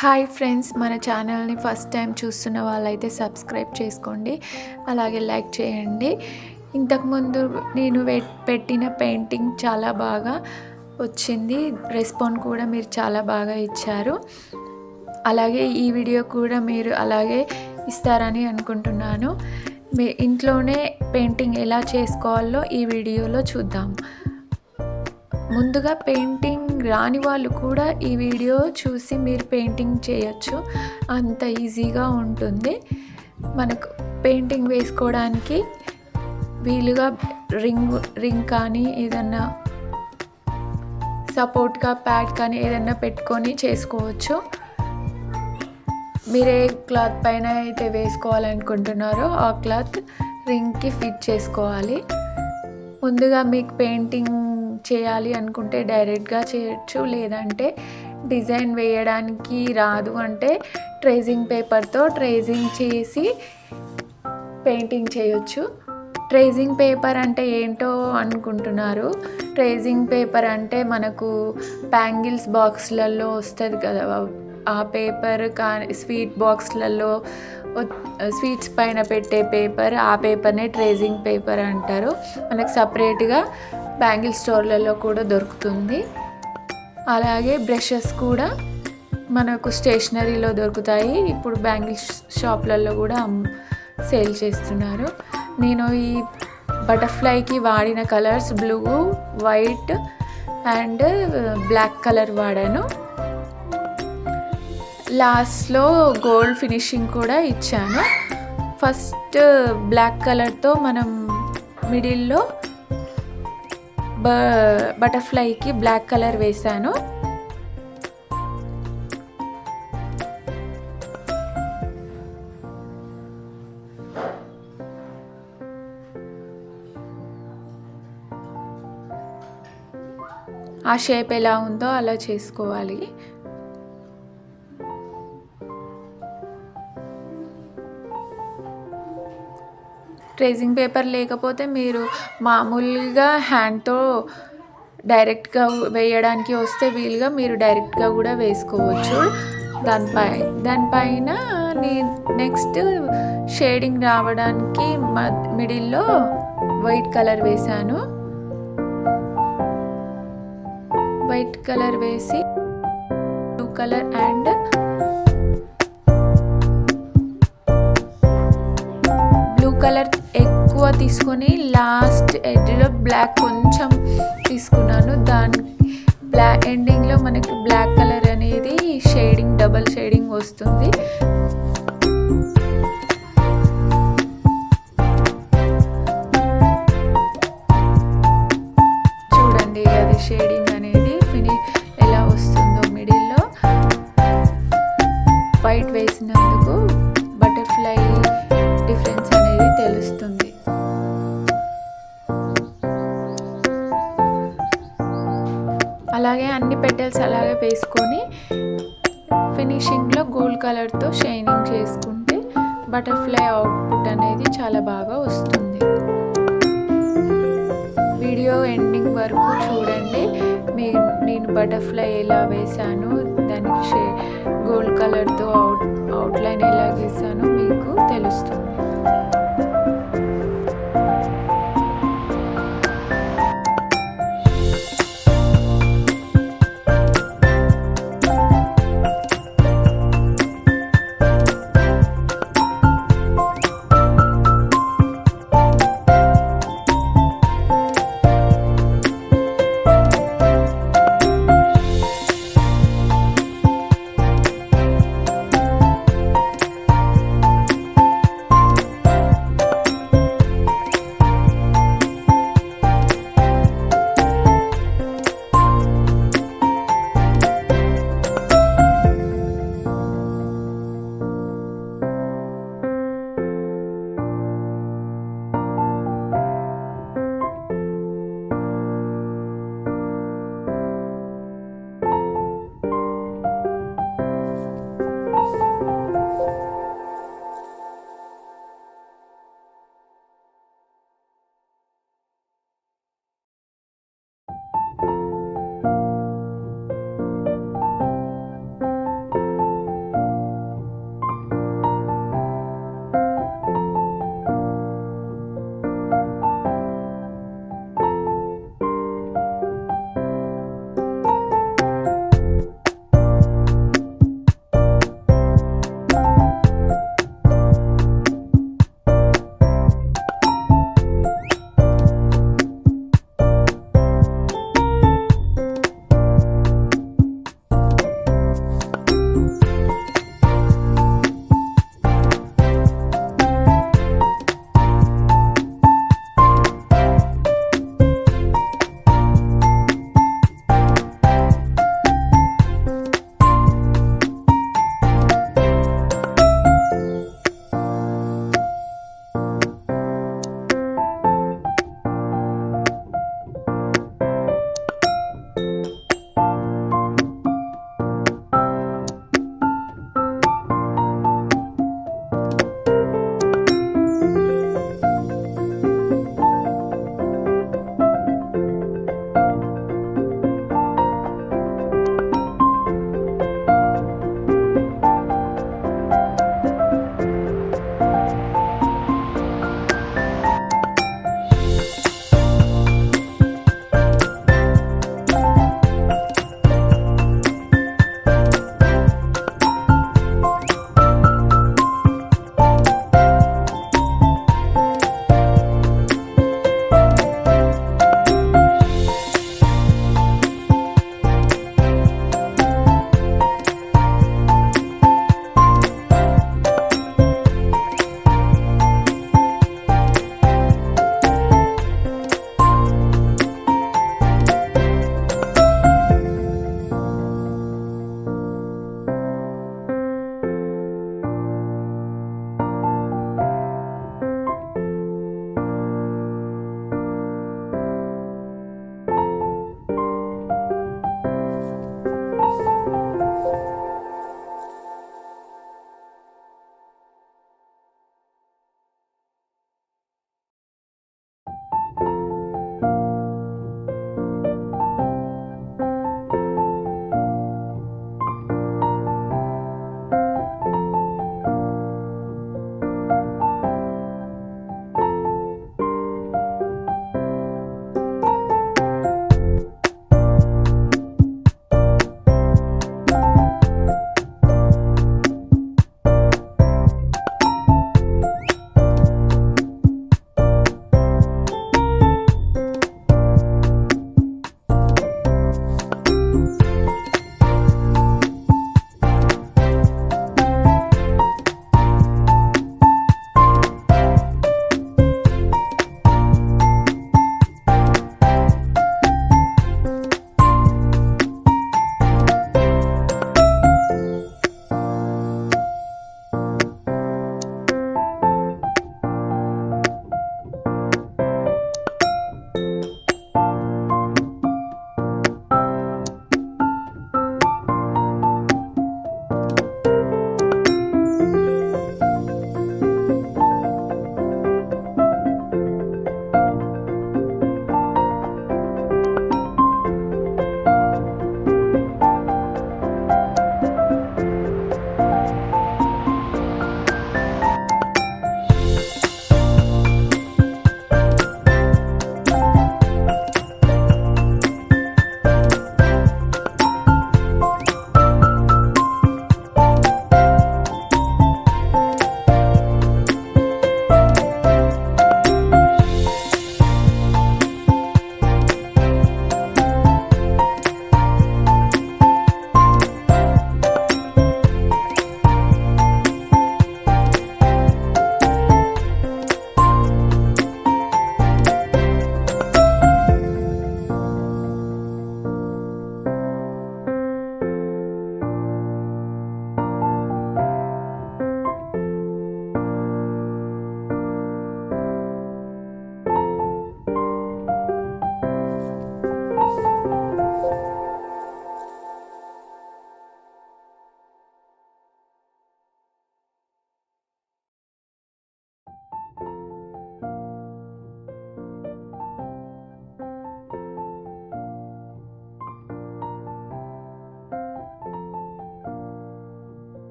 Hi friends, మన ఛానల్ని first time చూస్తున్న వాళ్ళైతే సబ్స్క్రైబ్ చేసుకోండి, అలాగే లైక్ చేయండి. ఇంతకుముందు నేను పెట్టిన పెయింటింగ్ చాలా బాగా వచ్చింది, రెస్పాన్స్ కూడా మీరు చాలా బాగా ఇచ్చారు. అలాగే ఈ వీడియో కూడా మీరు అలాగే ఇస్తారని అనుకుంటున్నాను. మీ ఇంట్లోనే పెయింటింగ్ ఎలా చేసుకోవాలో ఈ వీడియోలో చూద్దాం. ముందుగా పెయింటింగ్ రాని వాళ్ళు కూడా ఈ వీడియో చూసి మీరు పెయింటింగ్ చేయొచ్చు, అంత ఈజీగా ఉంటుంది. మనకు పెయింటింగ్ వేసుకోవడానికి వీలుగా రింగ్ కానీ ఏదన్నా సపోర్ట్గా ప్యాడ్ కానీ ఏదన్నా పెట్టుకొని చేసుకోవచ్చు. మీరు ఏ క్లాత్ పైన అయితే వేసుకోవాలనుకుంటున్నారో ఆ క్లాత్ రింగ్కి ఫిట్ చేసుకోవాలి. ముందుగా మీకు పెయింటింగ్ చేయాలి అనుకుంటే డైరెక్ట్గా చేయొచ్చు, లేదంటే డిజైన్ వేయడానికి రాదు అంటే ట్రేసింగ్ పేపర్తో ట్రేసింగ్ చేసి పెయింటింగ్ చేయొచ్చు. ట్రేసింగ్ పేపర్ అంటే ఏంటో అనుకుంటున్నారు. ట్రేసింగ్ పేపర్ అంటే మనకు బ్యాంగిల్స్ బాక్స్లలో వస్తుంది కదా, ఆ పేపర్ కానీ స్వీట్ బాక్స్లలో స్వీట్స్ పైన పెట్టే పేపర్, ఆ పేపర్నే ట్రేసింగ్ పేపర్ అంటారు. మనకు సపరేట్గా బ్యాంగిల్ స్టోర్లలో కూడా దొరుకుతుంది. అలాగే బ్రషెస్ కూడా మనకు స్టేషనరీలో దొరుకుతాయి, ఇప్పుడు బ్యాంగిల్ షాప్లలో కూడా సేల్ చేస్తున్నారు. నేను ఈ బటర్ఫ్లైకి వాడిన colours blue, white and black colour వాడాను. లాస్ట్లో గోల్డ్ ఫినిషింగ్ కూడా ఇచ్చాను. ఫస్ట్ బ్లాక్ కలర్తో మనం మిడిల్లో బటర్ఫ్లైకి బ్లాక్ కలర్ వేసాను. ఆ షేప్ ఎలా ఉందో అలా చేసుకోవాలి. ట్రేసింగ్ పేపర్ లేకపోతే మీరు మామూలుగా హ్యాండ్తో డైరెక్ట్గా వేయడానికి వస్తే వీలుగా మీరు డైరెక్ట్గా కూడా వేసుకోవచ్చు. దానిపైన నెక్స్ట్ షేడింగ్ రావడానికి మిడిల్లో వైట్ కలర్ వేసాను. వైట్ కలర్ వేసి బ్లూ కలర్ అండ్ కలర్ ఎక్కువ తీసుకొని లాస్ట్ ఎడ్జ్లో బ్లాక్ కొంచెం తీసుకున్నాను. దాని ఎండింగ్లో మనకి బ్లాక్ కలర్ అనేది షేడింగ్, డబల్ షేడింగ్ వస్తుంది. చూడండి అది షేడింగ్ అనేది ఎలా వస్తుందో. మిడిల్లో వైట్ వేసినందుకు బటర్ఫ్లై డిఫరెన్స్ అనేది తెలుస్తుంది. అలాగే అన్ని పెటల్స్ అలాగే వేసుకొని ఫినిషింగ్లో గోల్డ్ కలర్తో షైనింగ్ చేసుకుంటే బటర్ఫ్లై అవుట్పుట్ అనేది చాలా బాగా వస్తుంది. వీడియో ఎండింగ్ వరకు చూడండి. నేను బటర్ఫ్లై ఎలా వేసాను, దానికి గోల్డ్ కలర్తో అవుట్లైన్ ఎలా వేసానో మీకు తెలుస్తుంది.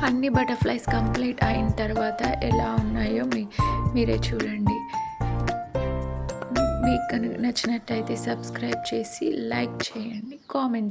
అన్ని బటర్ఫ్లైస్ కంప్లీట్ అయిన తర్వాత ఎలా ఉన్నాయో మీరే చూడండి. మీకు కనుక నచ్చినట్టయితే సబ్స్క్రైబ్ చేసి లైక్ చేయండి, కామెంట్